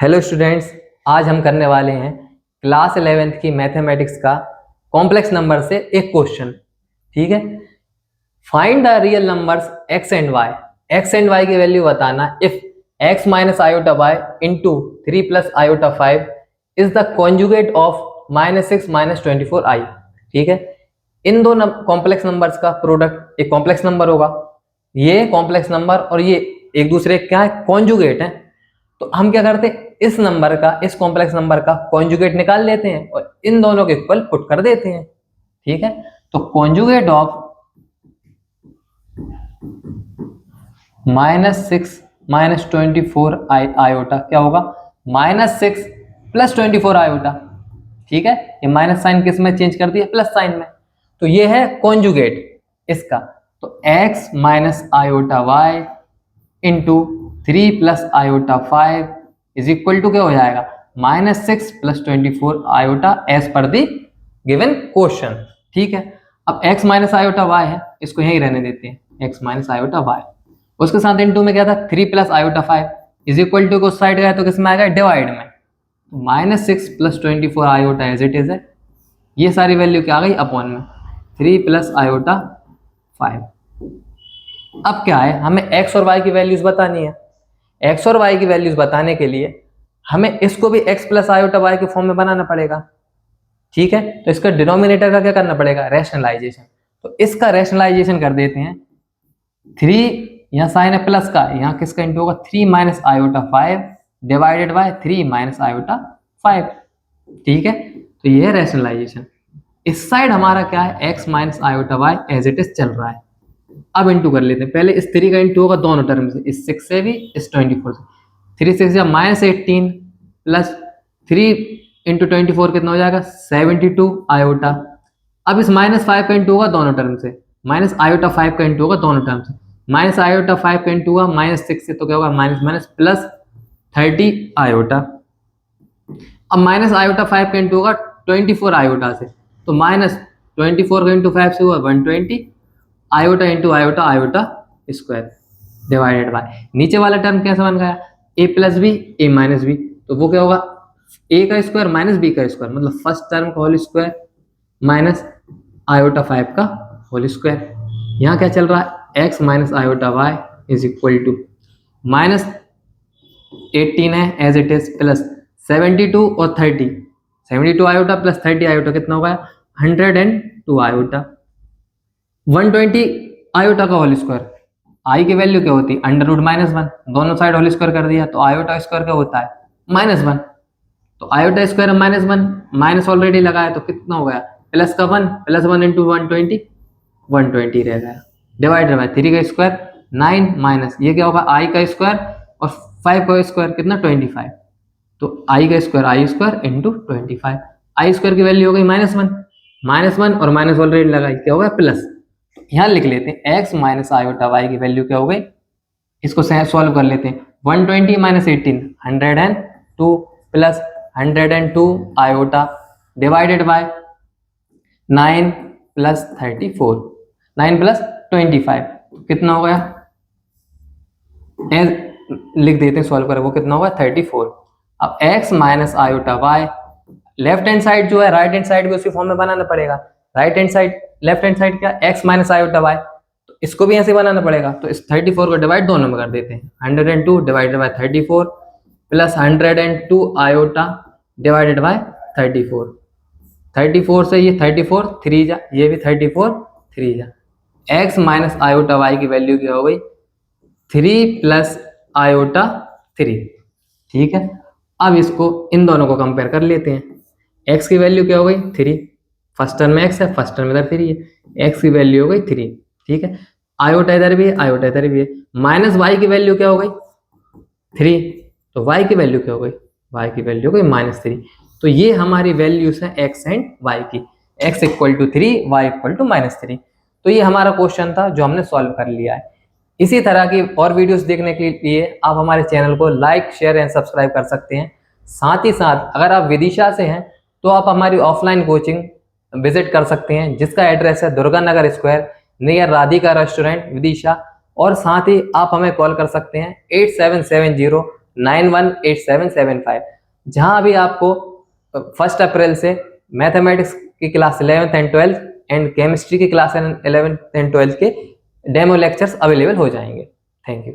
Hello students, आज हम करने वाले हैं क्लास 11th की मैथमेटिक्स का कॉम्प्लेक्स नंबर से एक क्वेश्चन। ठीक है, find the real numbers x and y। x and y की वैल्यू बताना if x minus iota y into 3 plus iota 5 is the conjugate of -6 minus 24i। ठीक है, इन दो कॉम्प्लेक्स नंबर्स का प्रोडक्ट एक कॉम्प्लेक्स नंबर होगा। ये कॉम्प्लेक्स नंबर और ये एक दूसरे क्या है, कॉन्जुगेट है। तो हम क्या करते हैं, इस नंबर का, इस कॉम्प्लेक्स नंबर का कॉन्जुगेट निकाल लेते हैं और इन दोनों के इक्वल पुट कर देते हैं। ठीक है, तो कॉन्जुगेट ऑफ -6 माइनस 24 आयोटा क्या होगा, -6 प्लस 24 आयोटा। ठीक है, ये माइनस साइन किस में चेंज कर दिया, प्लस साइन में। तो ये है कॉन्जुगेट इसका। तो x minus iota y into 3 plus iota 5 is equal to क्या हो जाएगा, -6 plus 24 iota as per the given question. ठीक है, अब x माइनस आयोटा y है, इसको यहीं रहने देते हैं, x माइनस आयोटा y। उसके साथ इनटू में क्या था, 3 plus iota 5 is equal to को साइड गया तो किसमें आएगा, डिवाइड में। -6 plus 24 iota as it is है, ये सारी वैल्यू क्या आ गई अपॉन में 3 प्लस आयोटा 5। अब क्या है, हमें x और y की वैल्यूज बतानी है। x और y की वैल्यूज बताने के लिए हमें इसको भी x प्लस आयोटा y के फॉर्म में बनाना पड़ेगा। ठीक है, तो इसका डिनोमिनेटर का क्या करना पड़ेगा, रैशनलाइजेशन। तो इसका रैशनलाइजेशन कर देते हैं। 3 यहाँ साइन है प्लस का, यहाँ किसका इंटू होगा, 3 minus iota 5 divided by 3 minus iota 5। ठीक है, तो ये है रैशनलाइजेशन। इस साइड हमारा क्या है, x minus iota y as it is चल रहा है। अब इंटू कर लेते हैं, पहले इस 3 का इंटू होगा दोनों टर्म से, इस 6 से भी इस 24 से। 3 6 या -18 प्लस 3 इंटू 24 कितना हो जाएगा, 72 आयोटा। अब इस -5 का इंटू होगा दोनों टर्म से, माइनस आयोटा 5 का इंटू होगा दोनों टर्म से, माइनस आयोटा 5 का इंटू होगा -6 से, तो क्या होगा माइनस माइनस प्लस 30 आयोटा। अब माइनस आयोटा 5 का इंटू होगा 24 आयोटा से, तो -24 का इंटू 5 से हुआ 120 iota into iota iota square divided by, नीचे वाला टर्म कैसे बन गया, a plus B A minus B, तो वो क्या होगा, a का स्क्वायर माइनस बी का स्क्वायर, मतलब फर्स्ट टर्म का होल स्क्वायर माइनस आयोटा 5 का होल स्क्वायर। यहाँ क्या चल रहा है, x minus iota y is equal to -18 है एज इट इज, प्लस 72 और 30, 72 आयोटा प्लस 30 आयोटा कितना होगा, 102 आयोटा। 120 आयोटा का होल स्क्वायर, आई की वैल्यू क्या होती है, √-1, दोनों साइड होल स्क्वायर कर दिया तो आयोटा स्क्वायर क्या होता है, -1। तो आयोटा स्क्वायर -1, माइनस ऑलरेडी लगा है तो कितना हो गया, प्लस का 1, प्लस 1 इंटू 120, 120 रह गया, डिवाइडेड बाय 3 का स्क्वायर 9 माइनस ये क्या होगा, आई का स्क्वायर और 5 का स्क्वायर कितना 25, तो आई का स्क्वायर आई स्क्वायर इंटू 25, आई स्क्वायर की वैल्यू हो गई -1 और माइनस ऑलरेडी लगा क्या हो गया प्लस। यहाँ लिख लेते हैं x माइनस आयोटा y की वैल्यू क्या हो गई, इसको सॉल्व कर लेते हैं। 120 minus 18 102 plus 102 iota divided by 9 plus 34, 9 plus 25 कितना हो गया, लिख देते हैं सॉल्व करें, वो कितना होगा 34। अब x minus iota y, left hand side जो है राइट हैंड साइड भी उसी फॉर्म में बनाना पड़ेगा। Right hand side, left hand side क्या, x माइनस आयोटा y, तो इसको भी ऐसे बनाना पड़ेगा। तो इस 34 को डिवाइड दोनों में कर देते हैं, 102 divided by 34 plus 102 iota divided by 34, 34 से ये 34 3 जा, ये भी 34 3 जा, x माइनस आयोटा y की वैल्यू क्या हो गई 3 प्लस आयोटा 3। ठीक है, अब इसको इन दोनों को कंपेयर कर लेते हैं। x की वैल्यू क्या हो गई 3, फर्स्ट टर्म में x है, फर्स्ट टर्म इधर 3 है, x की वैल्यू हो गई 3। ठीक है, आयोटा इधर भी है, आयोटा इधर भी है, माइनस y की वैल्यू क्या हो गई 3, तो y की वैल्यू क्या हो गई, y की वैल्यू हो गई -3। तो ये हमारी वैल्यूज हैं x एंड y की, x equal to 3, y equal to -3। तो ये हमारा क्वेश्चन था जो हमने सॉल्व कर लिया है। इसी तरह की और वीडियोस देखने के लिए आप हमारे चैनल को लाइक शेयर एंड सब्सक्राइब कर सकते हैं। साथ ही साथ अगर आप विदिशा से हैं तो आप हमारी ऑफलाइन कोचिंग विजिट कर सकते हैं, जिसका एड्रेस है Durga Nagar square near Radhika restaurant Vidisha. और साथ ही आप हमें कॉल कर सकते हैं 8770 918775, जहां अभी आपको 1 अप्रैल से मैथमेटिक्स की class 11th and 12th and chemistry की क्लास 11th एंड 12th के डेमो लेक्चर्स अवेलेबल हो जाएंगे। Thank you.